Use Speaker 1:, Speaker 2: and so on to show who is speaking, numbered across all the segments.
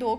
Speaker 1: 2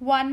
Speaker 1: 1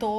Speaker 1: 2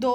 Speaker 1: 2